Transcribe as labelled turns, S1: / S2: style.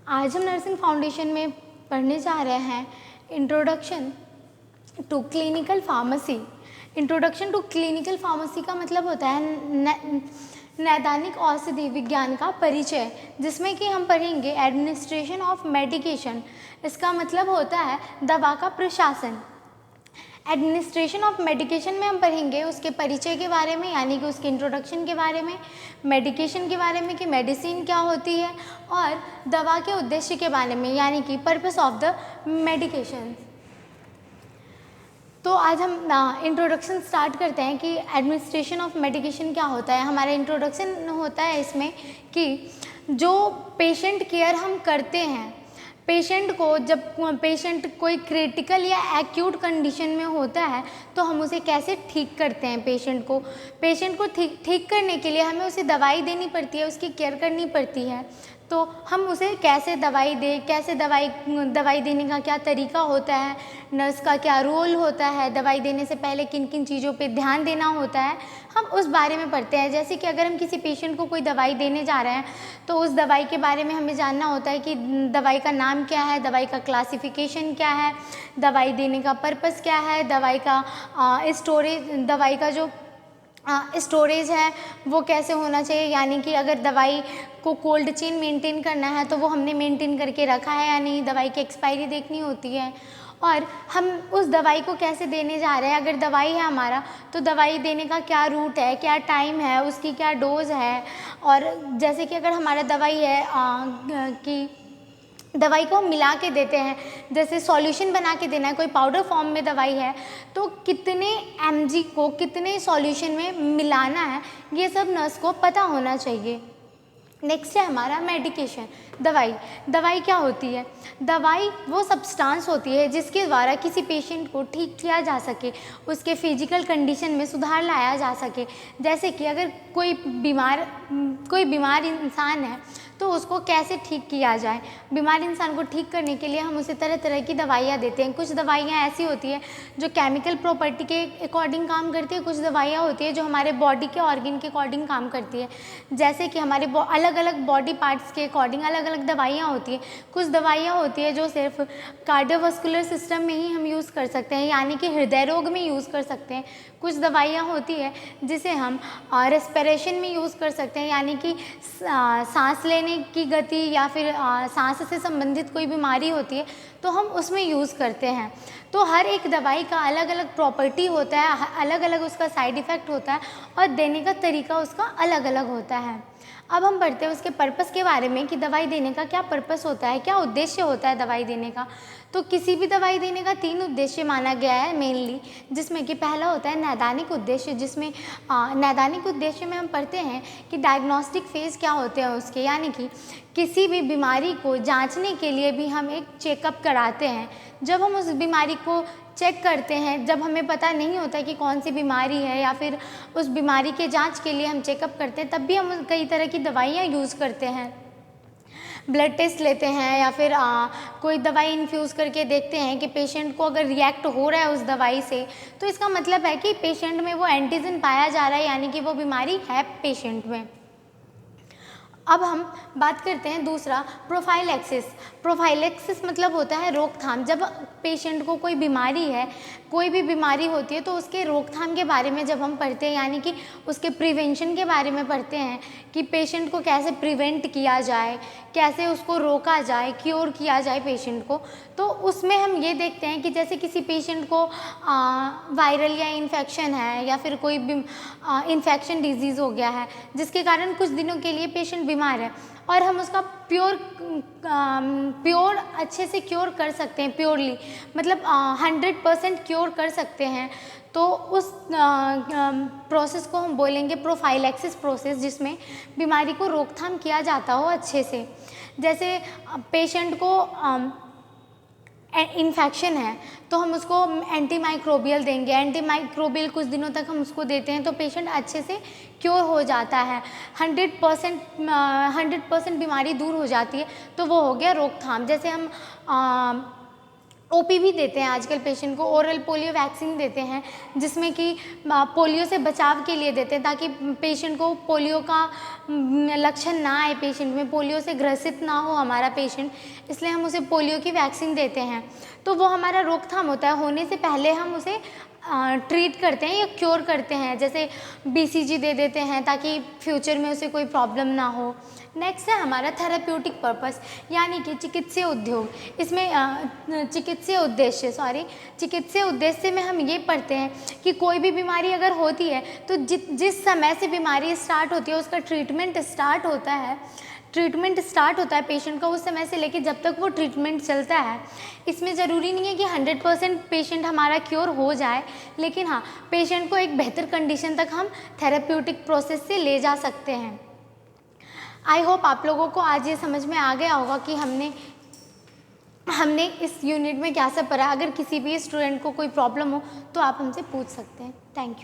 S1: आज हम nursing foundation में पढ़ने जा रहे हैं introduction to clinical pharmacy. Introduction to clinical pharmacy का मतलब होता है नैदानिक औषधि विज्ञान का परिचय, जिसमें कि हम पढ़ेंगे एडमिनिस्ट्रेशन ऑफ मेडिकेशन। इसका मतलब होता है दवा का प्रशासन। एडमिनिस्ट्रेशन ऑफ मेडिकेशन में हम पढ़ेंगे उसके परिचय के बारे में, यानी कि उसके इंट्रोडक्शन के बारे में, मेडिकेशन के बारे में कि मेडिसिन क्या होती है, और दवा के उद्देश्य के बारे में, यानी कि पर्पस ऑफ द मेडिकेशन। तो आज हम इंट्रोडक्शन स्टार्ट करते हैं कि एडमिनिस्ट्रेशन ऑफ मेडिकेशन क्या होता है। हमारा इंट्रोडक्शन होता है इसमें कि जो पेशेंट केयर हम करते हैं, पेशेंट को जब पेशेंट कोई क्रिटिकल या एक्यूट कंडीशन में होता है तो हम उसे कैसे ठीक करते हैं। पेशेंट को ठीक करने के लिए हमें उसे दवाई देनी पड़ती है, उसकी केयर करनी पड़ती है। तो हम उसे कैसे दवाई दें, कैसे दवाई देने का क्या तरीका होता है, नर्स का क्या रोल होता है, दवाई देने से पहले किन किन चीज़ों पे ध्यान देना होता है, हम उस बारे में पढ़ते हैं। जैसे कि अगर हम किसी पेशेंट को कोई दवाई देने जा रहे हैं तो उस दवाई के बारे में हमें जानना होता है कि दवाई का नाम क्या है, दवाई का क्लासिफिकेशन क्या है, दवाई देने का पर्पस क्या है, दवाई का जो स्टोरेज है वो कैसे होना चाहिए, यानी कि अगर दवाई को कोल्ड चेन मेंटेन करना है तो वो हमने मेंटेन करके रखा है या नहीं, दवाई की एक्सपायरी देखनी होती है, और हम उस दवाई को कैसे देने जा रहे हैं। अगर दवाई है हमारा तो दवाई देने का क्या रूट है, क्या टाइम है, उसकी क्या डोज है। और जैसे कि अगर हमारा दवाई है कि दवाई को हम मिला के देते हैं, जैसे सॉल्यूशन बना के देना है, कोई पाउडर फॉर्म में दवाई है तो कितने mg को कितने सॉल्यूशन में मिलाना है, ये सब नर्स को पता होना चाहिए। नेक्स्ट है हमारा मेडिकेशन। दवाई क्या होती है? दवाई वो सब्सटेंस होती है जिसके द्वारा किसी पेशेंट को ठीक किया जा सके, उसके फिजिकल कंडीशन में सुधार लाया जा सके। जैसे कि अगर कोई बीमार इंसान है तो उसको कैसे ठीक किया जाए। बीमार इंसान को ठीक करने के लिए हम उसे तरह तरह की दवाइयाँ देते हैं। कुछ दवाइयाँ ऐसी होती है जो केमिकल प्रॉपर्टी के अकॉर्डिंग काम करती है, कुछ दवाइयाँ होती है जो हमारे बॉडी के ऑर्गन के अकॉर्डिंग काम करती है। जैसे कि हमारे अलग अलग बॉडी पार्ट्स के अकॉर्डिंग अलग अलग दवाइयाँ होती है। कुछ दवाइयाँ होती है जो सिर्फ कार्डियोवास्कुलर सिस्टम में ही हम यूज़ कर सकते हैं, यानी कि हृदय रोग में यूज़ कर सकते हैं। कुछ दवाइयाँ होती है जिसे हम रेस्पिरेशन में यूज़ कर सकते हैं, यानी कि सांस लेने की गति या फिर सांस से संबंधित कोई बीमारी होती है तो हम उसमें यूज़ करते हैं। तो हर एक दवाई का अलग अलग प्रॉपर्टी होता है, अलग अलग उसका साइड इफ़ेक्ट होता है और देने का तरीका उसका अलग अलग होता है। अब हम पढ़ते हैं उसके पर्पस के बारे में कि दवाई देने का क्या पर्पस होता है, क्या उद्देश्य होता है दवाई देने का। तो किसी भी दवाई देने का 3 उद्देश्य माना गया है मेनली, जिसमें कि पहला होता है नैदानिक उद्देश्य, जिसमें नैदानिक उद्देश्य में हम पढ़ते हैं कि डायग्नोस्टिक फेज़ क्या होते हैं उसके, यानी कि किसी भी बीमारी को जांचने के लिए भी हम एक चेकअप कराते हैं। जब हम उस बीमारी को चेक करते हैं, जब हमें पता नहीं होता कि कौन सी बीमारी है या फिर उस बीमारी के जांच के लिए हम चेकअप करते हैं, तब भी हम कई तरह की दवाइयाँ यूज़ करते हैं। ब्लड टेस्ट लेते हैं या फिर कोई दवाई इन्फ्यूज़ करके देखते हैं कि पेशेंट को अगर रिएक्ट हो रहा है उस दवाई से, तो इसका मतलब है कि पेशेंट में वो एंटीजन पाया जा रहा है, यानी कि वो बीमारी है पेशेंट में। अब हम बात करते हैं दूसरा प्रोफाइलैक्सिस। प्रोफाइलैक्सिस मतलब होता है रोकथाम। जब पेशेंट को कोई बीमारी है, कोई भी बीमारी होती है तो उसके रोकथाम के बारे में जब हम पढ़ते हैं, यानी कि उसके प्रिवेंशन के बारे में पढ़ते हैं कि पेशेंट को कैसे प्रिवेंट किया जाए, कैसे उसको रोका जाए, क्योर किया जाए पेशेंट को। तो उसमें हम ये देखते हैं कि जैसे किसी पेशेंट को वायरल या इन्फेक्शन है या फिर कोई इन्फेक्शन डिजीज़ हो गया है जिसके कारण कुछ दिनों के लिए पेशेंट बीमार है और हम उसका प्योर अच्छे से क्योर कर सकते हैं, प्योरली मतलब 100% क्योर कर सकते हैं। तो उस प्रोसेस को हम बोलेंगे प्रोफाइलैक्सिस प्रोसेस, जिसमें बीमारी को रोकथाम किया जाता हो अच्छे से। जैसे पेशेंट को इन्फेक्शन है तो हम उसको एंटीमाइक्रोबियल देंगे। एंटीमाइक्रोबियल कुछ दिनों तक हम उसको देते हैं तो पेशेंट अच्छे से क्योर हो जाता है, 100% बीमारी दूर हो जाती है। तो वो हो गया रोकथाम। जैसे हम ओपी भी देते हैं आजकल पेशेंट को, ओरल पोलियो वैक्सीन देते हैं जिसमें कि पोलियो से बचाव के लिए देते हैं ताकि पेशेंट को पोलियो का लक्षण ना आए, पेशेंट में पोलियो से ग्रसित ना हो हमारा पेशेंट, इसलिए हम उसे पोलियो की वैक्सीन देते हैं। तो वो हमारा रोकथाम होता है, होने से पहले हम उसे ट्रीट करते हैं या क्योर करते हैं, जैसे बीसीजी दे देते हैं ताकि फ्यूचर में उसे कोई प्रॉब्लम ना हो। नेक्स्ट है हमारा थेराप्यूटिक पर्पस यानी कि चिकित्सीय उद्योग, इसमें चिकित्सीय उद्देश्य में हम ये पढ़ते हैं कि कोई भी बीमारी अगर होती है तो जिस समय से बीमारी स्टार्ट होती है उसका ट्रीटमेंट स्टार्ट होता है पेशेंट का, उस समय से लेकर जब तक वो ट्रीटमेंट चलता है। इसमें ज़रूरी नहीं है कि 100% पेशेंट हमारा क्योर हो जाए, लेकिन हाँ पेशेंट को एक बेहतर कंडीशन तक हम थेराप्यूटिक प्रोसेस से ले जा सकते हैं। आई होप आप लोगों को आज ये समझ में आ गया होगा कि हमने इस यूनिट में क्या सब पढ़ा। अगर किसी भी स्टूडेंट को कोई प्रॉब्लम हो तो आप हमसे पूछ सकते हैं। Thank you.